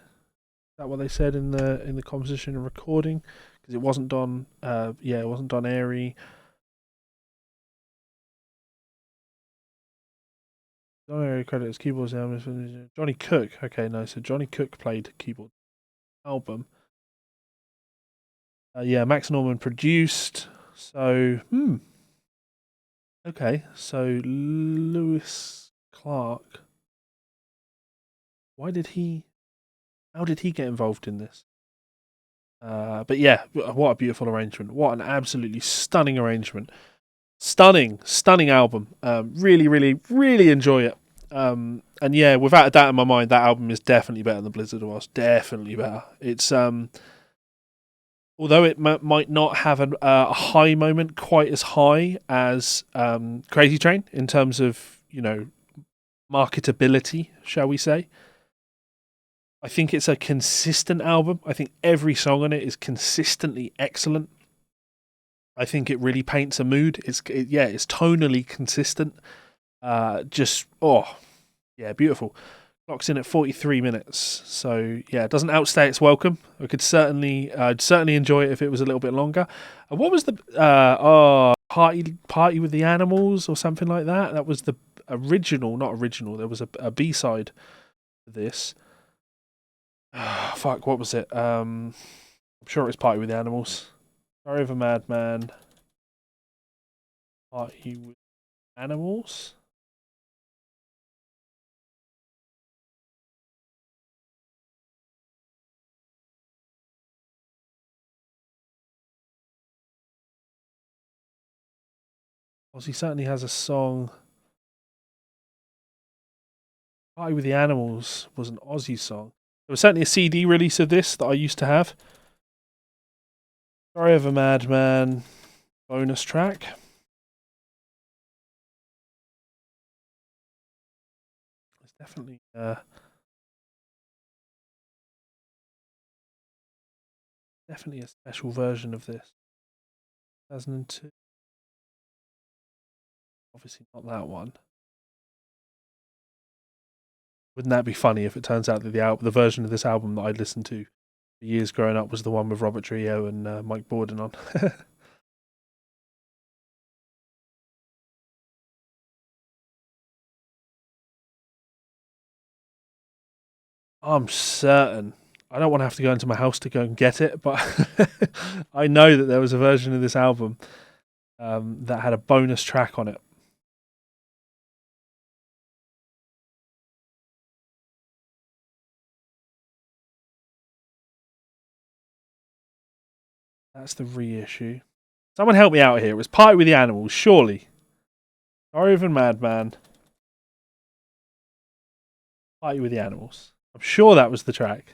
that what they said in the composition and recording? Because it wasn't Don. It wasn't Don Airy. Don Airy credits keyboards. Johnny Cook. Okay, no. So Johnny Cook played keyboard album. Max Norman produced. So okay. So Lewis Clark. How did he get involved in this? But yeah, what a beautiful arrangement. What an absolutely stunning arrangement. Stunning album. Really, really, really enjoy it. And yeah, without a doubt in my mind, that album is definitely better than Blizzard of Oz. Definitely better. It's although it might not have a high moment quite as high as Crazy Train in terms of marketability, shall we say. I think it's a consistent album. I think every song on it is consistently excellent. I think it really paints a mood. It's tonally consistent. Beautiful. Clocks in at 43 minutes. So yeah, it doesn't outstay its welcome. I'd certainly enjoy it if it was a little bit longer. What was the party with the animals or something like that? That was the original, not original. There was a B-side to this. Fuck, what was it? I'm sure it was Party with the Animals. Sorry of a Madman. Party with Animals. Ozzy certainly has a song. Party with the Animals was an Ozzy song. There was certainly a CD release of this that I used to have. Sorry of a Madman bonus track. It's definitely a special version of this. 2002. Obviously not that one. Wouldn't that be funny if it turns out that the version of this album that I'd listened to for years growing up was the one with Robert Trujillo and Mike Borden on? I'm certain. I don't want to have to go into my house to go and get it, but I know that there was a version of this album that had a bonus track on it. That's the reissue. Someone help me out here. It was Party with the Animals, surely. Diary of a Madman. Party with the Animals. I'm sure that was the track.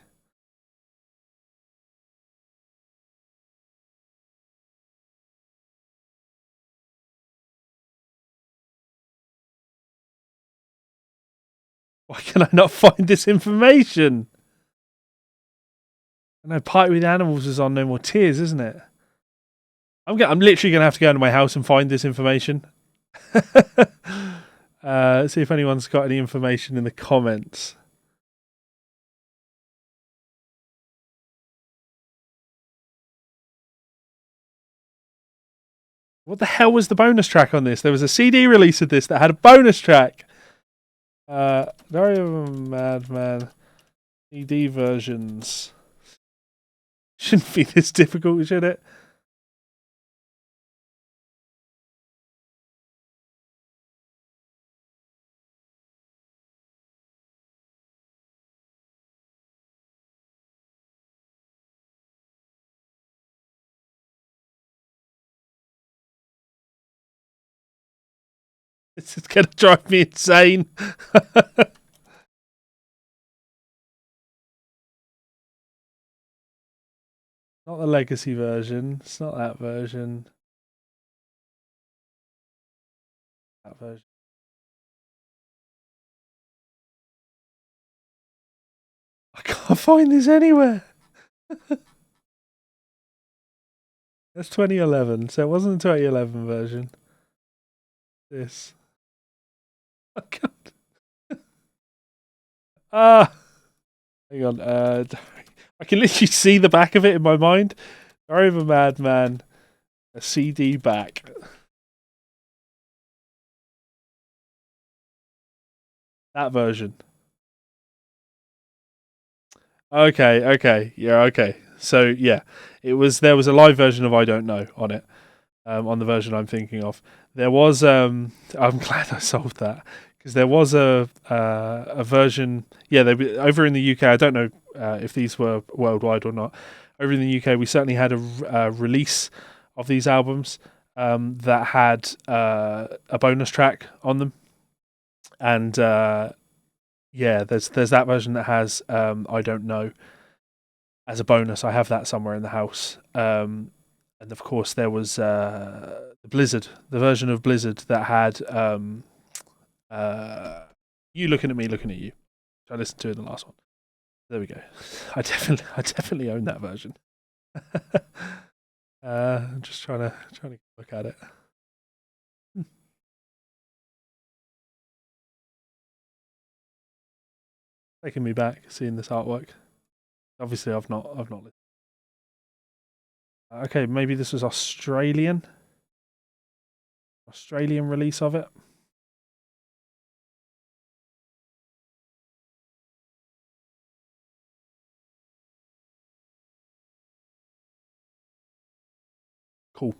Why can I not find this information? No, Party with the Animals is on No More Tears, isn't it? I'm literally going to have to go into my house and find this information. See if anyone's got any information in the comments. What the hell was the bonus track on this? There was a CD release of this that had a bonus track. Diary of a Madman CD versions. Shouldn't be this difficult, should it? This is going to drive me insane. Not the legacy version. It's not that version. That version. I can't find this anywhere. That's 2011, so it wasn't the 2011 version. This. Oh, God. Hang on. I can literally see the back of it in my mind. Diary of a Madman, a CD back. That version. Okay. Yeah, okay. So, yeah. There was a live version of I Don't Know on it. On the version I'm thinking of. There was I'm glad I solved that. Because there was a version, over in the UK. I don't know if these were worldwide or not. Over in the UK, we certainly had a release of these albums that had a bonus track on them, and there's that version that has I Don't Know as a bonus. I have that somewhere in the house, and of course there was the version of Blizzard that had. You looking at me, looking at you. I listened to it in the last one. There we go. I definitely own that version. I'm just trying to look at it. Taking me back, seeing this artwork. Obviously, I've not listened. Okay, maybe this was Australian release of it. Cool.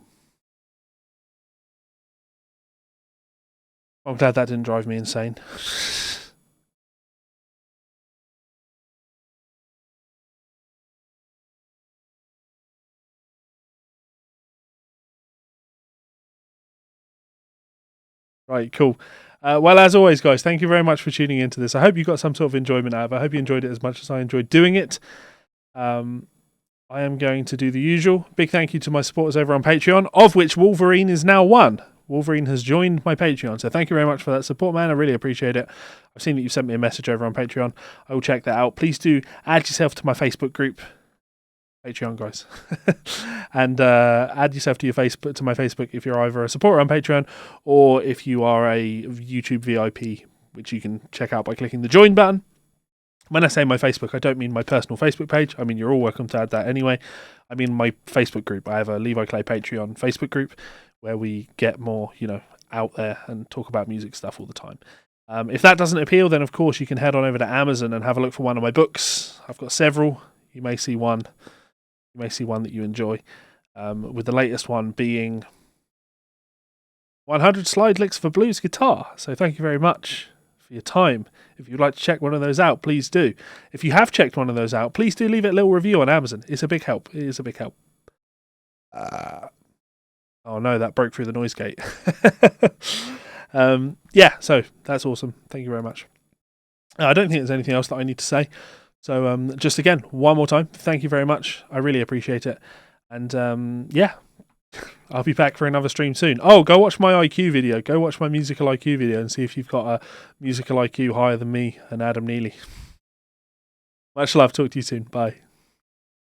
I'm glad that didn't drive me insane. Right, cool. Well, as always, guys, thank you very much for tuning into this. I hope you got some sort of enjoyment out of it. I hope you enjoyed it as much as I enjoyed doing it. I am going to do the usual. Big thank you to my supporters over on Patreon, of which Wolverine is now one. Wolverine has joined my Patreon, so thank you very much for that support, man. I really appreciate it. I've seen that you sent me a message over on Patreon. I will check that out. Please do add yourself to my Facebook group. Patreon, guys. And add yourself to my Facebook if you're either a supporter on Patreon or if you are a YouTube VIP, which you can check out by clicking the join button. When I say my Facebook, I don't mean my personal Facebook page. I mean, you're all welcome to add that anyway. I mean my Facebook group. I have a Levi Clay Patreon Facebook group where we get more, out there and talk about music stuff all the time. If that doesn't appeal, then of course you can head on over to Amazon and have a look for one of my books. I've got several. You may see one. You may see one that you enjoy. With the latest one being 100 Slide Licks for Blues Guitar. So thank you very much for your time. If you'd like to check one of those out, please do. If you have checked one of those out, please do leave it a little review on Amazon. It's a big help. It is a big help. Oh no, that broke through the noise gate. Yeah, so that's awesome. Thank you very much. I don't think there's anything else that I need to say. So just again, one more time, thank you very much. I really appreciate it. And yeah, I'll be back for another stream soon. Oh, go watch my IQ video. Go watch my musical IQ video and see if you've got a musical IQ higher than me and Adam Neely. Much love. Talk to you soon. Bye.